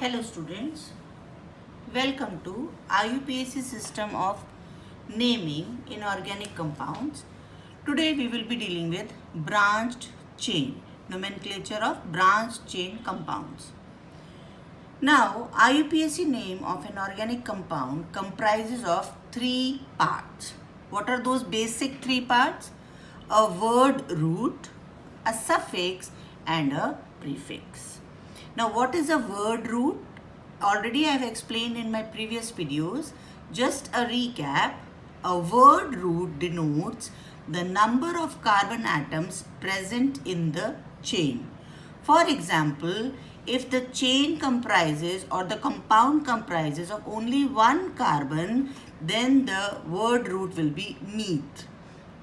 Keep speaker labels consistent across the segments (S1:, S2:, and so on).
S1: Hello students, welcome to IUPAC system of naming inorganic compounds. Today we will be dealing with branched chain, nomenclature of branched chain compounds. Now IUPAC name of an organic compound comprises of three parts. What are those basic three parts? A word root, a suffix and a prefix. Now what is a word root? Already I have explained in my previous videos. Just a recap, a word root denotes the number of carbon atoms present in the chain. For example, if the chain comprises or the compound comprises of only one carbon, then the word root will be meth.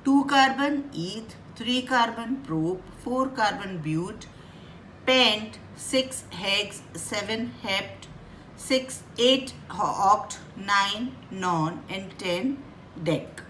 S1: 2 carbon eth, 3 carbon prop, 4 carbon but, pent, 6 hex, 7 hept, 8 oct, 9 non and 10 dec.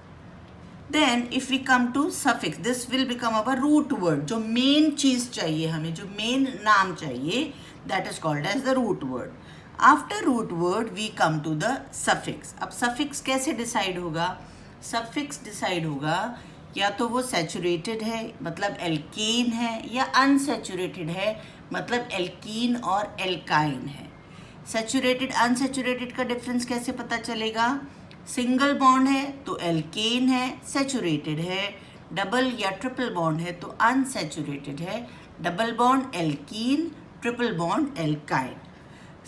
S1: Then if we come to suffix, this will become our root word. जो main चीज चाहिए हमें, जो main नाम चाहिए, that is called as the root word. After root word we come to the suffix. अब suffix कैसे decide होगा? Suffix decide होगा या तो वो saturated है मतलब alkane है या unsaturated है मतलब alkene और alkyne है. Saturated unsaturated का difference कैसे पता चलेगा? सिंगल बॉन्ड है तो एल्केन है, सैचुरेटेड है. डबल या ट्रिपल बॉन्ड है तो अनसैचुरेटेड है. Double bond alkene, triple bond alkyne.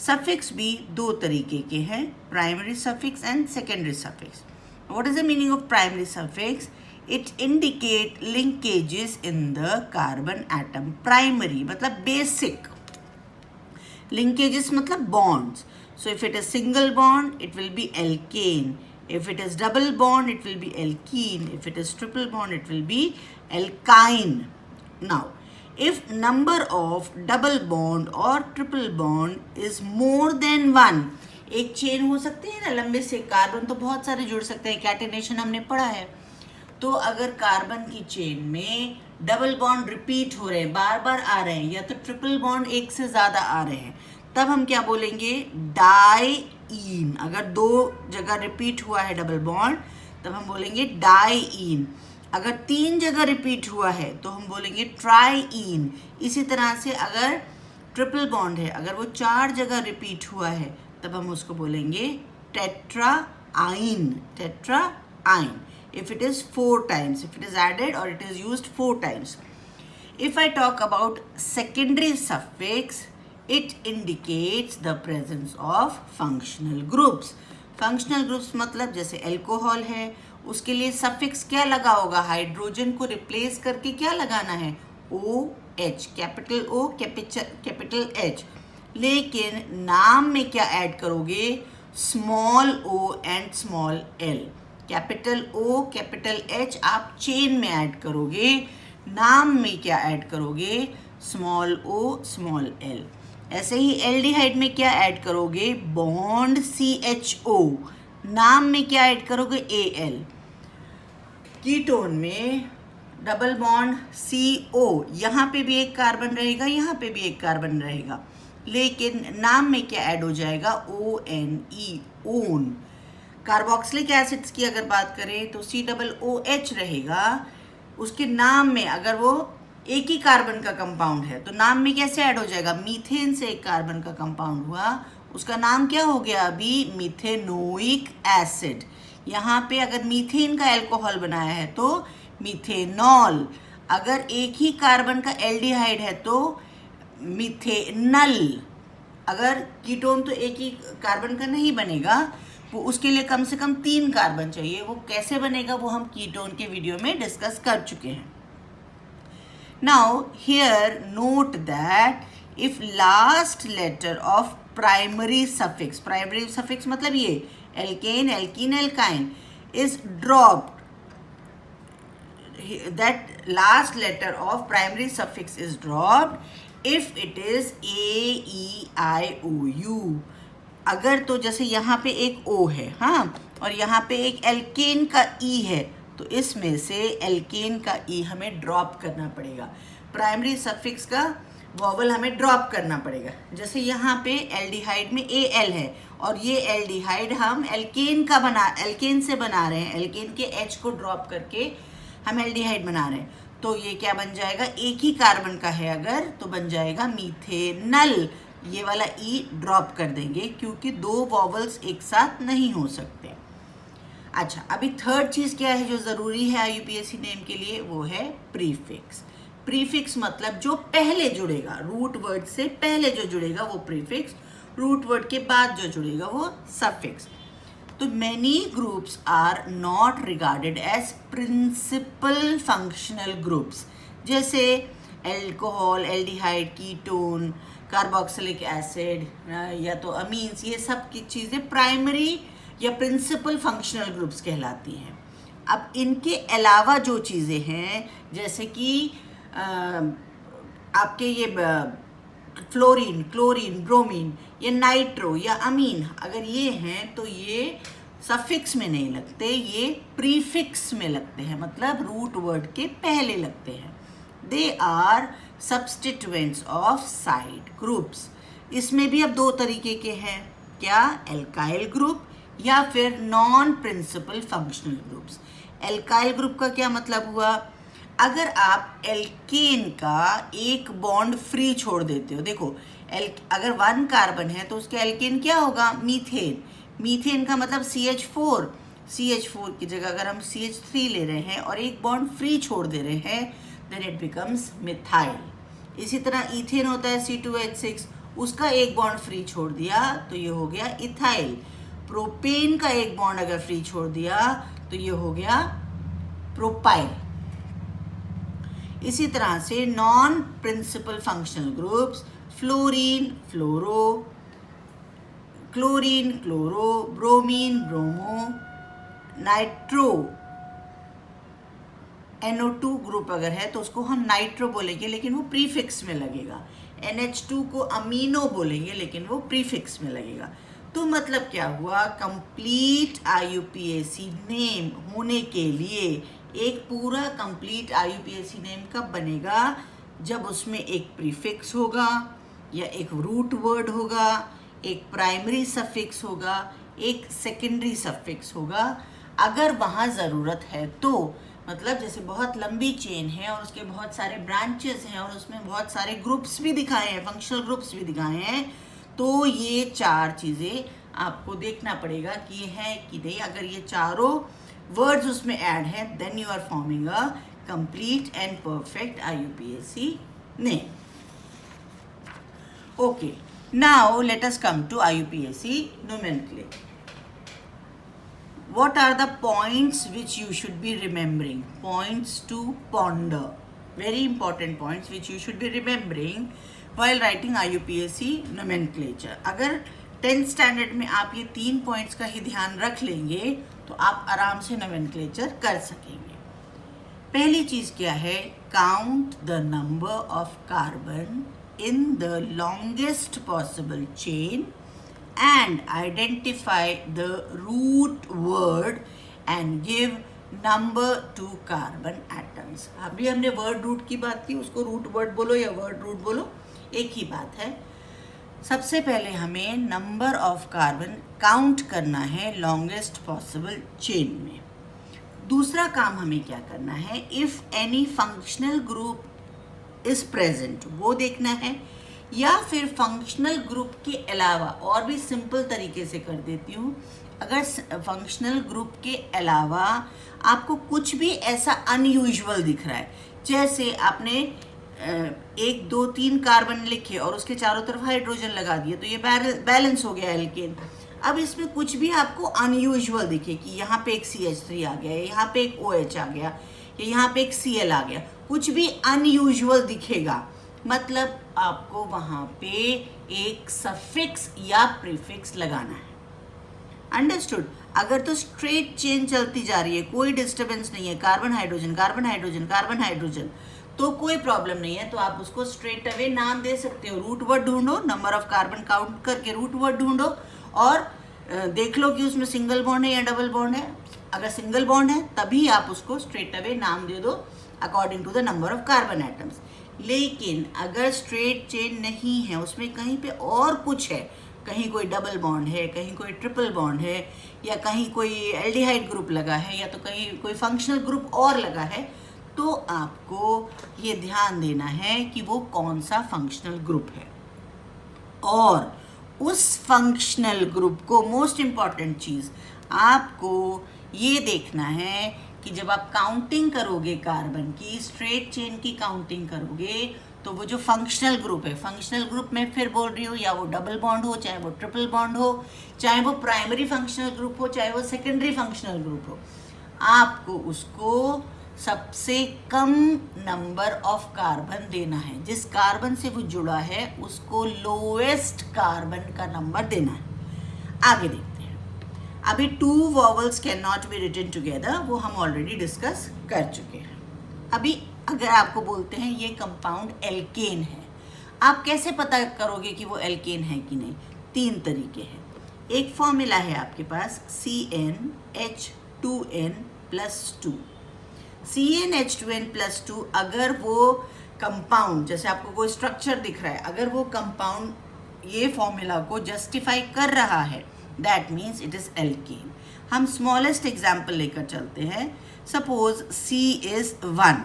S1: Suffix भी दो तरीके के हैं, primary suffix and secondary suffix. What is the meaning of primary suffix? It indicate linkages in the carbon atom. Primary मतलब बेसिक, linkages मतलब bonds. So if it is single bond, it will be alkane. If it is double bond, it will be alkene. If it is triple bond, it will be alkyne. Now, if number of double bond or triple bond is more than one, एक chain हो सकती है ना लंबे से, carbon तो बहुत सारे जुड़ सकते हैं, कैटिनेशन हमने पढ़ा है. तो अगर कार्बन की चेन में डबल बॉन्ड रिपीट हो रहे हैं, बार बार आ रहे हैं, या तो ट्रिपल बॉन्ड एक से ज़्यादा आ रहे हैं, तब हम क्या बोलेंगे? डाईईन. अगर दो जगह रिपीट हुआ है डबल बॉन्ड तब हम बोलेंगे डाईईन. अगर 3 जगह रिपीट हुआ है तो हम बोलेंगे ट्राईईन. इसी तरह से अगर ट्रिपल बॉन्ड है, अगर वो 4 जगह रिपीट हुआ है तब हम उसको बोलेंगे टेट्राआइन. टेट्राआइन if it is 4 times, if it is added or it is used 4 times. If I talk about secondary suffix, it indicates the presence of functional groups. Functional groups मतलब जैसे अल्कोहल है, उसके लिए सफिक्स क्या लगा होगा? हाइड्रोजन को replace करके क्या लगाना है? OH, capital O, capital H. लेकिन नाम में क्या ऐड करोगे? Small o and small l. Capital O, capital H आप चेन में ऐड करोगे, नाम में क्या ऐड करोगे? Small o, small l. ऐसे ही एल्डिहाइड में क्या ऐड करोगे? बॉन्ड CHO, नाम में क्या ऐड करोगे? Al. कीटोन में डबल बॉन्ड CO, यहाँ पे भी एक कार्बन रहेगा, यहाँ पे भी एक कार्बन रहेगा, लेकिन नाम में क्या ऐड हो जाएगा? ONE, own. कार्बोक्सिलिक एसिड्स की अगर बात करें तो COOH रहेगा, उसके नाम में अगर वो एक ही कार्बन का कंपाउंड है तो नाम में कैसे ऐड हो जाएगा? मीथेन से एक कार्बन का कंपाउंड हुआ, उसका नाम क्या हो गया? अभी मीथेनोइक एसिड. यहाँ पे अगर मीथेन का अल्कोहल बनाया है तो मीथेनॉल. अगर एक ही कार्बन का एल्डिहाइड है तो मीथेनल. अगर कीटोन तो एक ही कार्बन का नहीं बनेगा, वो उसके लिए कम से कम 3 कार्बन चाहिए. वो कैसे बनेगा वो हम कीटोन के वीडियो में डिस्कस कर चुके हैं. Now here note that if last letter of primary suffix मतलब ये alkane, alkene, alkyne is dropped, that last letter of primary suffix is dropped if it is A, E, I, O, U. अगर तो जैसे यहाँ पे एक O है, हाँ, और यहाँ पे एक एल्केन का E है, तो इसमें से एल्केन का E हमें ड्रॉप करना पड़ेगा. प्राइमरी सफिक्स का वॉवल हमें ड्रॉप करना पड़ेगा। जैसे यहाँ पे एल्डिहाइड में AL है और ये एल्डिहाइड हम एल्केन से बना रहे हैं, एल्केन के H को ड्रॉप करके हम एल्डिहाइड बना रहे हैं, तो ये क्या बन जाएगा, एक ही कार्बन का है अगर तो बन जाएगा मीथेनल। ये वाला E ड्रॉप कर देंगे क्योंकि दो वॉवल्स एक साथ नहीं हो सकते। अच्छा, अभी थर्ड चीज़ क्या है जो ज़रूरी है IUPAC नेम के लिए, वो है प्रीफिक्स। प्रीफिक्स मतलब जो पहले जुड़ेगा, रूट वर्ड से पहले जो जुड़ेगा वो प्रीफिक्स, रूट वर्ड के बाद जो जुड़ेगा वो सफिक्स। तो many groups are not regarded as principal functional groups, जैसे alcohol, aldehyde, ketone, carboxylic acid या तो अमीन्स, ये सब की चीज़ें प्राइमरी या प्रिंसिपल फंक्शनल ग्रुप्स कहलाती हैं। अब इनके अलावा जो चीज़ें हैं जैसे कि आपके ये फ्लोरीन, क्लोरीन, ब्रोमीन, या नाइट्रो या अमीन, अगर ये हैं तो ये सफिक्स में नहीं लगते, ये प्रीफिक्स में लगते हैं, मतलब रूट वर्ड के पहले लगते हैं। They are substituents of side groups. इसमें भी अब दो तरीके के हैं, क्या, एल्काइल ग्रुप या फिर non principal functional groups. Alkyl group का क्या मतलब हुआ, अगर आप एल्केन का एक बॉन्ड फ्री छोड़ देते हो, देखो अगर 1 कार्बन है तो उसके एल्केन क्या होगा, मीथेन। मीथेन का मतलब CH4, CH4 की जगह अगर हम CH3 ले रहे हैं और एक बॉन्ड फ्री छोड़ दे रहे हैं, देन इट बिकम्स मिथाइल। इसी तरह इथेन होता है C2H6, उसका एक बॉन्ड फ्री छोड़ दिया तो ये हो गया इथाइल। प्रोपेन का एक बॉन्ड अगर फ्री छोड़ दिया तो ये हो गया प्रोपाइल। इसी तरह से non principal functional groups, fluorine, fluoro, chlorine, chloro, bromine, bromo, nitro, NO2 group अगर है तो उसको हम नाइट्रो बोलेंगे लेकिन वो प्रीफिक्स में लगेगा। NH2 को अमीनो बोलेंगे लेकिन वो प्रीफिक्स में लगेगा। तो मतलब क्या हुआ, कंप्लीट IUPAC नेम होने के लिए एक पूरा कंप्लीट IUPAC नेम कब बनेगा, जब उसमें एक प्रीफिक्स होगा या एक रूट वर्ड होगा, एक प्राइमरी सफिक्स होगा, एक सेकेंडरी सफिक्स होगा। अगर वहाँ ज़रूरत है तो, मतलब जैसे बहुत लंबी चेन है और उसके बहुत सारे ब्रांचेस हैं और उसमें बहुत सारे ग्रुप्स भी दिखाए हैं, फंक्शनल ग्रुप्स भी दिखाए हैं, तो ये 4 चीज़ें आपको देखना पड़ेगा कि ये है कि नहीं। अगर ये चारों वर्ड्स उसमें ऐड हैं, then you are forming a complete and perfect IUPAC name. Okay, now let us come to IUPAC nomenclature. What are the points which you should be remembering? Points to ponder. Very important points which you should be remembering while writing IUPAC nomenclature. अगर 10th standard में आप ये 3 points का ही ध्यान रख लेंगे तो आप आराम से nomenclature कर सकेंगे। पहली चीज़ क्या है, count the number of carbon in the longest possible chain and identify the root word and give number to carbon atoms. अभी हमने word root की बात की, उसको root word बोलो या word root बोलो, एक ही बात है। सबसे पहले हमें नंबर ऑफ कार्बन काउंट करना है लॉन्गेस्ट पॉसिबल चेन में। दूसरा काम हमें क्या करना है, if any functional group is present वो देखना है, या फिर फंक्शनल ग्रुप के अलावा, और भी सिंपल तरीके से कर देती हूँ, अगर फंक्शनल ग्रुप के अलावा आपको कुछ भी ऐसा अनयूजुअल दिख रहा है, जैसे आपने 1 2 3 कार्बन लिखे और उसके चारों तरफ हाइड्रोजन लगा दिए तो ये बैलेंस हो गया एल्केन। अब इसमें कुछ भी आपको अनयूजुअल दिखे कि यहाँ पे एक CH3 आ गया, यहाँ पे एक OH आ गया, या यहाँ पे एक Cl आ गया, कुछ भी अनयूजुअल दिखेगा, मतलब आपको वहाँ पे एक सफिक्स या प्रीफिक्स लगाना है। अंडरस्टूड? अगर तो स्ट्रेट चेन चलती जा रही है, कोई डिस्टर्बेंस नहीं है, carbon hydrogen carbon hydrogen carbon hydrogen, तो कोई प्रॉब्लम नहीं है, तो आप उसको स्ट्रेट अवे नाम दे सकते हो। रूट वर्ड ढूंढो, नंबर ऑफ कार्बन काउंट करके रूट वर्ड ढूंढो और देख लो कि उसमें सिंगल बॉन्ड है या डबल बॉन्ड है। अगर सिंगल बॉन्ड है तभी आप उसको स्ट्रेट अवे नाम दे दो according to the number of carbon atoms. लेकिन अगर स्ट्रेट चेन नहीं है, उसमें कहीं पे और कुछ है, कहीं कोई डबल बॉन्ड है, कहीं कोई ट्रिपल बॉन्ड है, या कहीं कोई एल्डिहाइड ग्रुप लगा है, या तो कहीं कोई फंक्शनल ग्रुप और लगा है, तो आपको ये ध्यान देना है कि वो कौन सा फंक्शनल ग्रुप है। और उस फंक्शनल ग्रुप को, मोस्ट इम्पॉर्टेंट चीज़, आपको ये देखना है कि जब आप काउंटिंग करोगे कार्बन की, स्ट्रेट चेन की काउंटिंग करोगे, तो वो जो फंक्शनल ग्रुप है, फंक्शनल ग्रुप में फिर बोल रही हूँ, या वो डबल बॉन्ड हो, चाहे वो ट्रिपल बॉन्ड हो, चाहे वो प्राइमरी फंक्शनल ग्रुप हो, चाहे वो सेकेंडरी फंक्शनल ग्रुप हो, आपको उसको सबसे कम नंबर ऑफ कार्बन देना है। जिस कार्बन से वो जुड़ा है उसको लोएस्ट कार्बन का नंबर देना है। आगे देखते हैं। अभी 2 vowels can not be written together, वो हम ऑलरेडी डिस्कस कर चुके हैं। अभी अगर आपको बोलते हैं ये कंपाउंड एल्केन है, आप कैसे पता करोगे कि वो एल्केन है कि नहीं? 3 तरीके हैं। एक फॉर्मूला है आपके पास CnH2n+2। CnH2n+2, अगर वो कंपाउंड, जैसे आपको कोई स्ट्रक्चर दिख रहा है, अगर वो कंपाउंड ये फॉर्मूला को जस्टिफाई कर रहा है, that means it is alkane. हम स्मॉलेस्ट एग्जाम्पल लेकर चलते हैं। Suppose C is 1,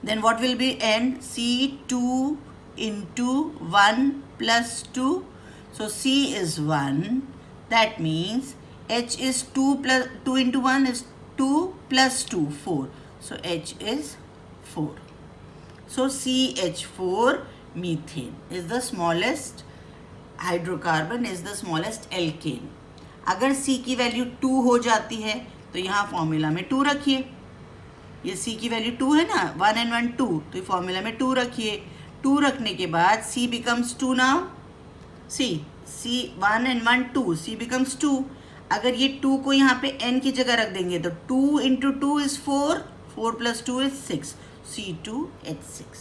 S1: then what will be N? C2 into 1 plus 2. So C is 1, that means H is 2 into 1 is 2 plus 2, 4. So H is 4. So CH4 methane is the smallest hydrocarbon, is the smallest alkane. अगर C की value 2 हो जाती है तो यहाँ formula में 2 रखिए। ये C की वैल्यू 2 है ना, 1 and 1 2, तो ये फॉर्मूला में 2 रखिए। 2 रखने के बाद C becomes 2 now. C 1 and 1 2, C becomes 2. अगर ये 2 को यहाँ पे N की जगह रख देंगे तो 2 into 2 is 4, 4 plus 2 is 6, C2H6।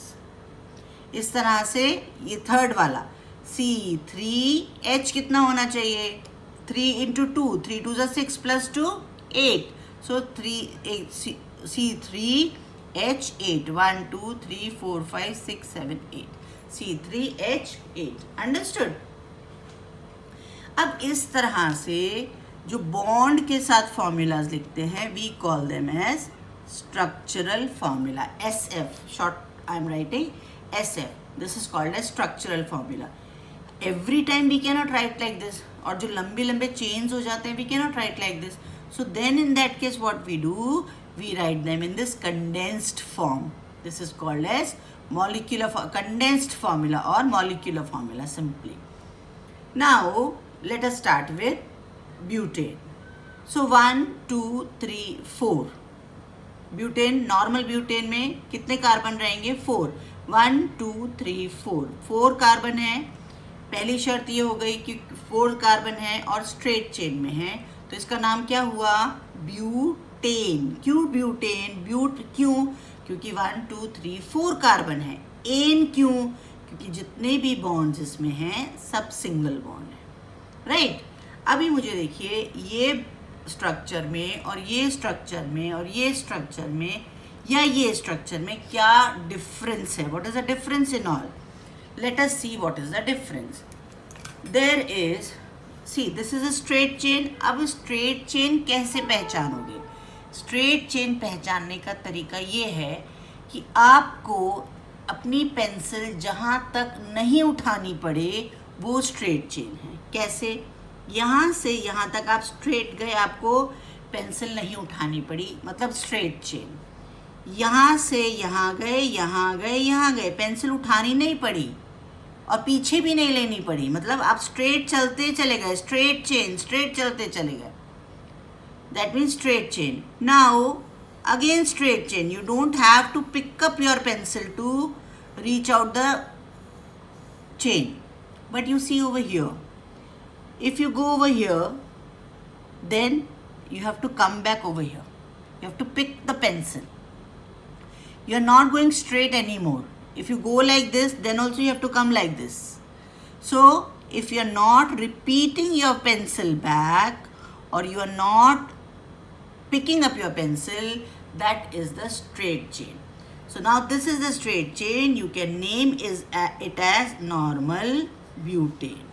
S1: इस तरह से ये थर्ड वाला C3H कितना होना चाहिए? 3 into 2, 3 2 is 6 plus 2 8, so 8 C3H8, 1 2 3 4 5 6 7 8, C3H8। Understood? अब इस तरह से जो बॉन्ड के साथ फॉर्मूलाज लिखते हैं, we call them as structural formula, SF, short I am writing SF, this is called as structural formula. Every time we can not write like this, और जो लंबे लंबे चेन्स हो जाते हैं we can not write like this, so then in that case what we do, we write them in this condensed form. This is called as molecular condensed formula or molecular formula simply. Now let us start with butane. So 1 2 3 4 butane, normal butane में कितने carbon रहेंगे? 4, 1 2 3 4, 4 carbon है। पहली शर्त ये हो गई कि 4 कार्बन है और स्ट्रेट चेन में है, तो इसका नाम क्या हुआ? ब्यूटेन। क्यों ब्यूटेन? ब्यूट क्यों? क्योंकि 1 2 3 4 कार्बन है। एन क्यों? क्योंकि जितने भी बॉन्ड्स इसमें हैं सब सिंगल बॉन्ड है, राइट? अभी मुझे देखिए, ये स्ट्रक्चर में और ये स्ट्रक्चर में और ये स्ट्रक्चर में या ये स्ट्रक्चर में क्या डिफरेंस है? What is the difference in all? Let us see what is the difference. There is, see this is a straight chain. अब स्ट्रेट चेन कैसे पहचानोगे? स्ट्रेट चेन पहचानने का तरीका ये है कि आपको अपनी पेंसिल जहाँ तक नहीं उठानी पड़े वो स्ट्रेट चेन है। कैसे? यहाँ से यहाँ तक आप स्ट्रेट गए, आपको पेंसिल नहीं उठानी पड़ी, मतलब स्ट्रेट चेन। यहाँ से यहाँ गए, यहाँ गए, यहाँ गए, पेंसिल उठानी नहीं पड़ी और पीछे भी नहीं लेनी पड़ी, मतलब आप स्ट्रेट चलते चले गए, स्ट्रेट चेन, स्ट्रेट चलते चले गए। That means straight chain. Now again straight chain. You don't have to pick up your pencil to reach out the chain. But you see over here, if you go over here, then you have to come back over here. You have to pick the pencil. You are not going straight anymore. If you go like this, then also you have to come like this. So if you are not repeating your pencil back, or you are not picking up your pencil, that is the straight chain. So now this is a straight chain. You can name it as normal butane.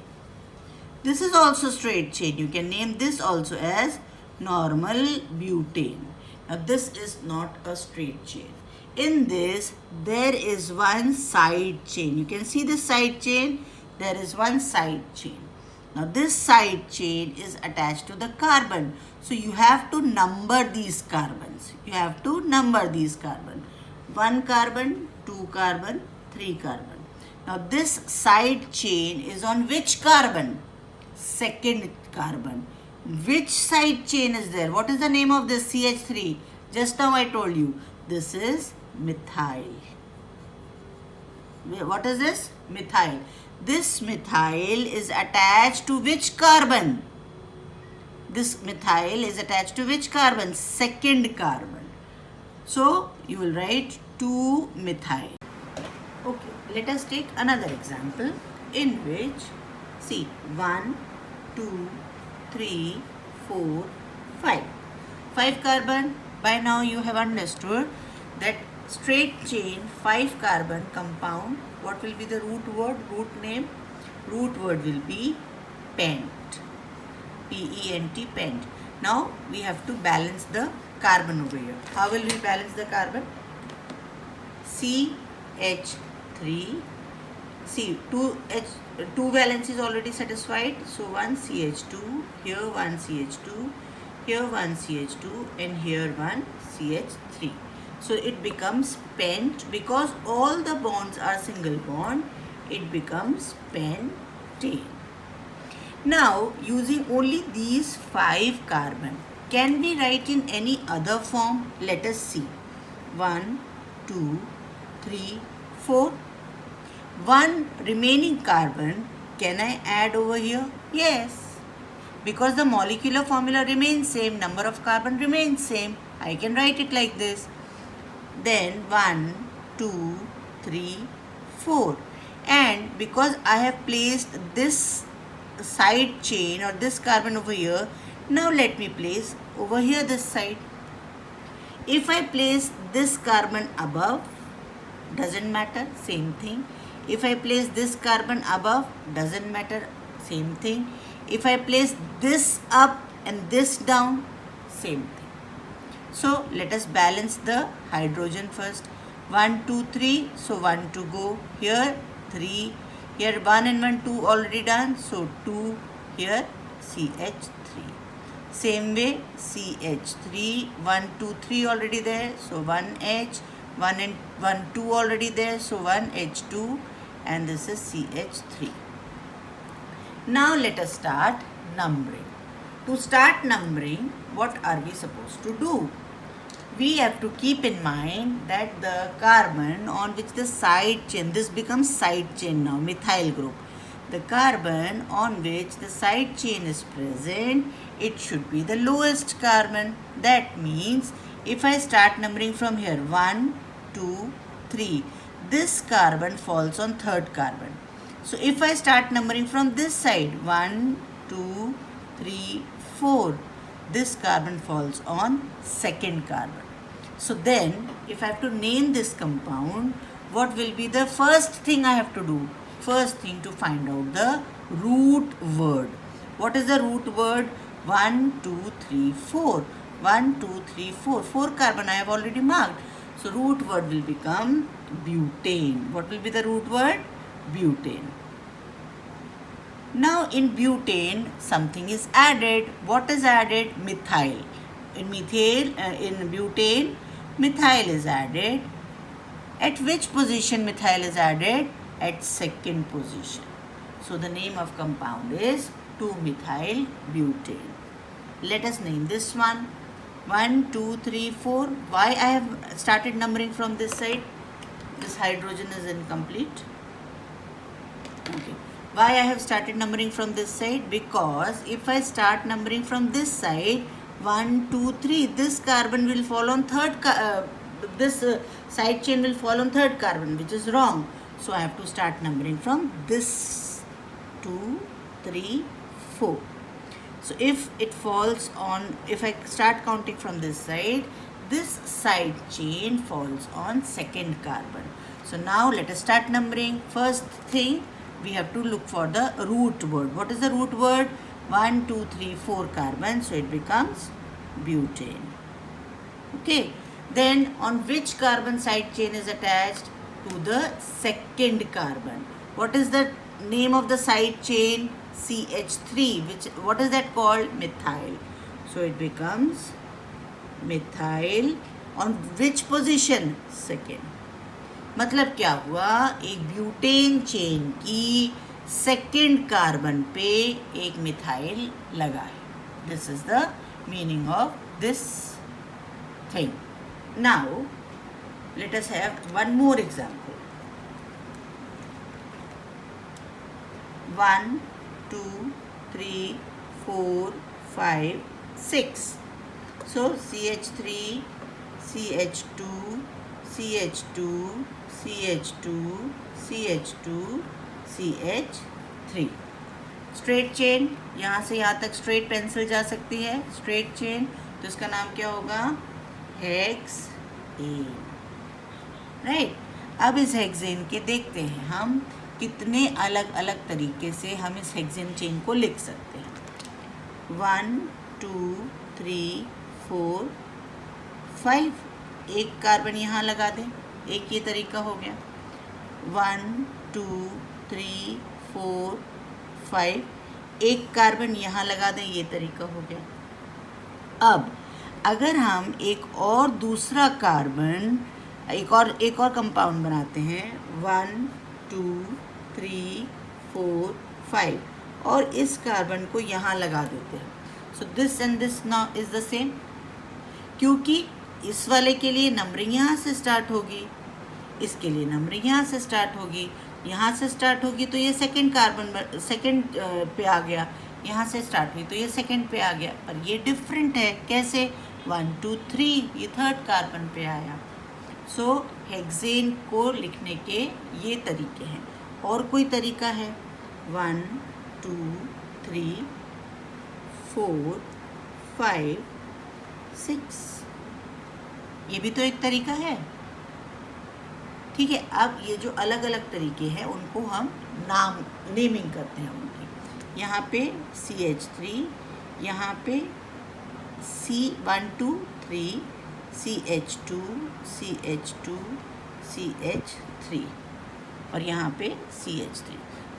S1: This is also straight chain. You can name this also as normal butane. Now this is not a straight chain. In this, there is one side chain. You can see this side chain. There is one side chain. Now this side chain is attached to the carbon. So you have to number these carbons. You have to number these carbons. 1 carbon, 2 carbon, 3 carbon. Now this side chain is on which carbon? Second carbon. Which side chain is there? What is the name of this CH3? Just now I told you. This is methyl. What is this? Methyl. This methyl is attached to which carbon? This methyl is attached to which carbon? Second carbon. So you will write 2-methyl. Okay, let us take another example in which, see, 1, 2, 3, 4, 5. 5 carbon. By now you have understood that straight chain 5 carbon compound, what will be the root word, root name? Root word will be pent. P-E-N-T, pent. Now we have to balance the carbon over here. How will we balance the carbon? CH3. See, 2 valence is already satisfied. So 1 CH2, here 1 CH2, here 1 CH2 and here 1 CH3. So it becomes pent. Because all the bonds are single bond, it becomes pentane. Now using only these 5 carbon, can we write in any other form? Let us see. 1, 2, 3, 4. 1 remaining carbon, can I add over here? Yes. Because the molecular formula remains same, number of carbon remains same. I can write it like this. Then 1, 2, 3, 4. And because I have placed this side chain or this carbon over here, now let me place over here this side. If I place this carbon above, doesn't matter, same thing. If I place this carbon above, doesn't matter, same thing. If I place this up and this down, same thing. So let us balance the hydrogen first. 1, 2, 3. So 1, 2 go here, 3. Here 1 and 1, 2 already done. So 2 here, CH3. Same way, CH3, 1, 2, 3 already there. So 1H, 1 and 1, 2 already there. So 1H2 and this is CH3. Now let us start numbering. To start numbering, what are we supposed to do? We have to keep in mind that the carbon on which the side chain, this becomes side chain now, methyl group. The carbon on which the side chain is present, it should be the lowest carbon. That means if I start numbering from here, 1, 2, 3, this carbon falls on third carbon. So if I start numbering from this side, 1, 2, 3, 4, this carbon falls on second carbon. So then, if I have to name this compound, what will be the first thing I have to do? First thing, to find out the root word. What is the root word? 1, 2, 3, 4. 1, 2, 3, 4. 4 carbon I have already marked. So root word will become butane. What will be the root word? Butane. Now in butane, something is added. What is added? Methyl. In butane, methyl is added. At which position methyl is added? At second position. So the name of compound is 2-methyl butane. Let us name this one. 1, 2, 3, 4. Why I have started numbering from this side? This hydrogen is incomplete. Okay. Why I have started numbering from this side? Because if I start numbering from this side, 1, 2, 3, this carbon will fall on this side chain will fall on third carbon, which is wrong. So I have to start numbering from this 2, 3, 4. So if it falls on, if I start counting from this side, this side chain falls on second carbon. So now let us start numbering. First thing, we have to look for the root word. What is the root word? 1, 2, 3, 4 carbons, so it becomes butane. Okay, then on which carbon side chain is attached? To the second carbon. What is the name of the side chain? CH3. What is that called? Methyl. So it becomes methyl. On which position? Second. मतलब क्या हुआ? एक butane chain की second carbon पे एक methyl लगा है. This is the meaning of this thing. Now let us have one more example. 1, 2, 3, 4, 5, 6. So CH3, CH2, CH2, CH2, CH2, CH3. Straight chain. यहाँ से यहाँ तक स्ट्रेट पेंसिल जा सकती है. स्ट्रेट चेन, तो इसका नाम क्या होगा? हेक्सेन. राइट. अब इस हेक्सेन के देखते हैं हम कितने अलग अलग तरीके से हम इस हेक्सेन चेन को लिख सकते हैं. 1, 2, 3, 4, 5. एक कार्बन यहाँ लगा दें. एक ये तरीका हो गया. 1, 2, 3, 4, 5. एक कार्बन यहाँ लगा दें. ये तरीका हो गया. अब अगर हम एक और दूसरा कार्बन एक और कंपाउंड बनाते हैं. 1, 2, 3, 4, 5 और इस कार्बन को यहाँ लगा देते हैं. So this and this now is the same, क्योंकि इस वाले के लिए नंबरिंग यहाँ से स्टार्ट होगी, इसके लिए नंबरिंग यहाँ से स्टार्ट होगी. यहाँ से स्टार्ट होगी तो ये सेकंड कार्बन सेकंड पे आ गया. यहाँ से स्टार्ट हुई तो ये सेकंड पे आ गया. पर ये डिफरेंट है. कैसे? 1, 2, 3 ये थर्ड कार्बन पे आया. सो हेक्सेन को लिखने के ये तरीके हैं. और कोई तरीका है? 1, 2, 3, 4, 5, 6. ये भी तो एक तरीका है. ठीक है. अब ये जो अलग अलग तरीके हैं उनको हम नेमिंग करते हैं उनकी. यहाँ पे CH3, यहाँ पे C1, 2, 3, CH2, CH2, CH3 और यहाँ पे CH3.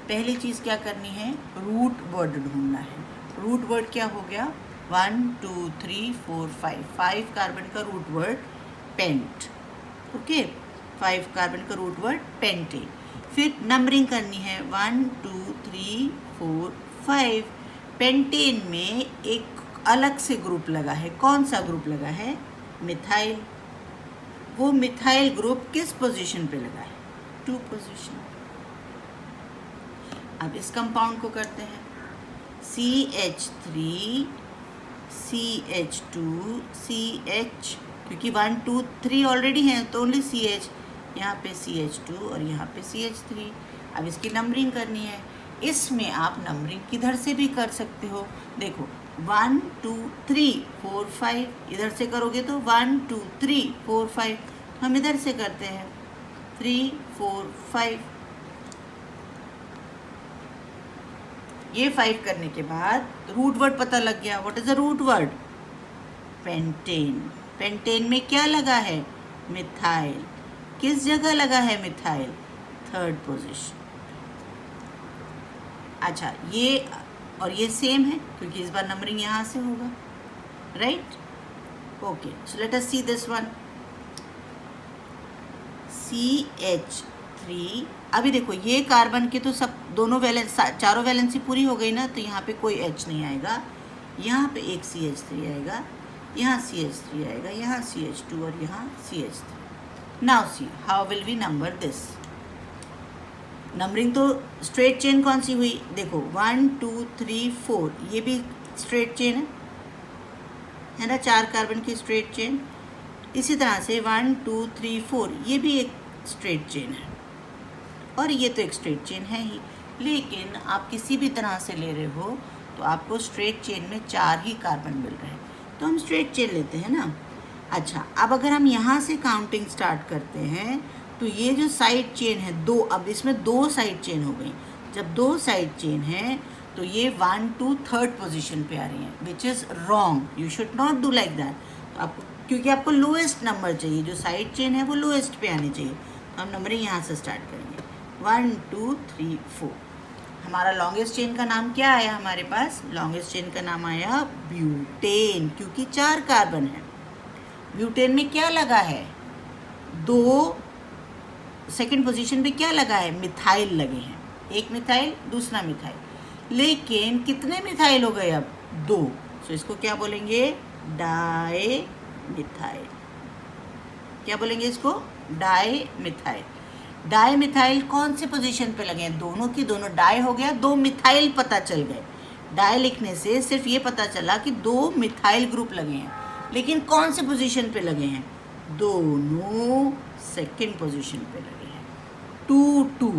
S1: पहली चीज़ क्या करनी है? रूट वर्ड ढूंढना है. रूट वर्ड क्या हो गया? 1, 2, 3, 4, 5. 5 कार्बन का root word pent. Okay. 5 carbon का रूट वर्ड पेंटेन. फिर नंबरिंग करनी है. 1, 2, 3, 4, 5. पेंटेन में एक अलग से ग्रुप लगा है. कौन सा ग्रुप लगा है? मिथाइल. वो मिथाइल ग्रुप किस पोजीशन पे लगा है? 2 पोजीशन. अब इस कंपाउंड को करते हैं. CH3, CH2, CH, क्योंकि 1, 2, 3 ऑलरेडी हैं तो ओनली CH. यहाँ पे CH2 और यहाँ पे CH3. अब इसकी नंबरिंग करनी है. इसमें आप नंबरिंग किधर से भी कर सकते हो. देखो 1, 2, 3, 4, 5. इधर से करोगे तो 1, 2, 3, 4, 5. हम इधर से करते हैं 3, 4, 5. ये 5 करने के बाद रूट वर्ड पता लग गया. What is the root word? Pentane. Pentane में क्या लगा है? मिथाइल. किस जगह लगा है मिथाइल? Third position. अच्छा, ये और ये सेम है क्योंकि इस बार नंबरिंग यहाँ से होगा. Right. Okay. So let us see this one. CH3. अभी देखो ये कार्बन के तो सब दोनों वैलेंस चारों वैलेंसी पूरी हो गई ना, तो यहाँ पे कोई H नहीं आएगा. यहाँ पे एक CH3 आएगा, यहाँ CH3 आएगा, यहाँ CH2 और यहाँ CH3. Now see how will we number this. Numbering तो स्ट्रेट चेन कौन सी हुई? देखो 1, 2, 3, 4. ये भी स्ट्रेट चेन है ना, 4 कार्बन की स्ट्रेट चेन. इसी तरह से 1, 2, 3, 4 ये भी एक स्ट्रेट चेन है और ये तो एक स्ट्रेट चेन है ही. लेकिन आप किसी भी तरह से ले रहे हो तो आपको स्ट्रेट चेन में 4 ही कार्बन मिल रहे हैं, तो हम स्ट्रेट चेन लेते हैं ना. अच्छा, अब अगर हम यहाँ से काउंटिंग स्टार्ट करते हैं तो ये जो साइड चेन है दो, अब इसमें 2 साइड चेन हो गई। जब 2 साइड चेन है तो ये 1 to 3rd पोजीशन पे आ रही हैं, which is wrong. You should not do like that. तो आपको, क्योंकि आपको लोएस्ट नंबर चाहिए, जो साइड चेन है वो लोएस्ट पे आनी चाहिए। तो हम नंबरिंग यहाँ से स्टार्ट करेंगे 1 2 3 4। हमारा लॉन्गेस्ट चेन का नाम क्या आया हमारे पास? लॉन्गेस्ट चेन का नाम आया ब्यूटेन, क्योंकि 4 कार्बन है। ब्यूटेन में क्या लगा है? 2 सेकंड पोजीशन पे क्या लगा है? मिथाइल लगे हैं, एक मिथाइल दूसरा मिथाइल। लेकिन कितने मिथाइल हो गए अब? 2। तो इसको क्या बोलेंगे? Di methyl. क्या बोलेंगे इसको? Di methyl. डाई मिथाइल कौन से पोजीशन पे लगे हैं? दोनों की दोनों डाई हो गया, 2 मिथाइल पता चल गए। डाई लिखने से सिर्फ ये पता चला कि 2 मिथाइल ग्रुप लगे हैं, लेकिन कौन से पोजीशन पे लगे हैं? दोनों सेकंड पोजीशन पे लगे हैं। 2 2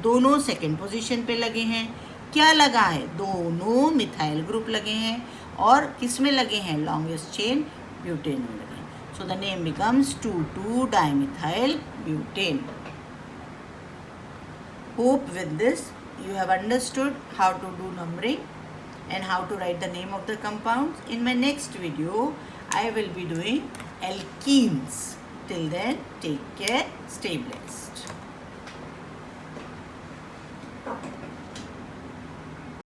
S1: दोनों सेकंड पोजीशन पे लगे हैं। क्या लगा है? दोनों मिथाइल ग्रुप लगे हैं। और किस में लगे हैं? लॉन्गेस्ट चेन ब्यूटेन में लगे हैं। So the name becomes 2 dimethyl butane. Hope with this you have understood how to do numbering and how to write the name of the compounds. In my next video, I will be doing alkenes. Till then, take care, stay blessed.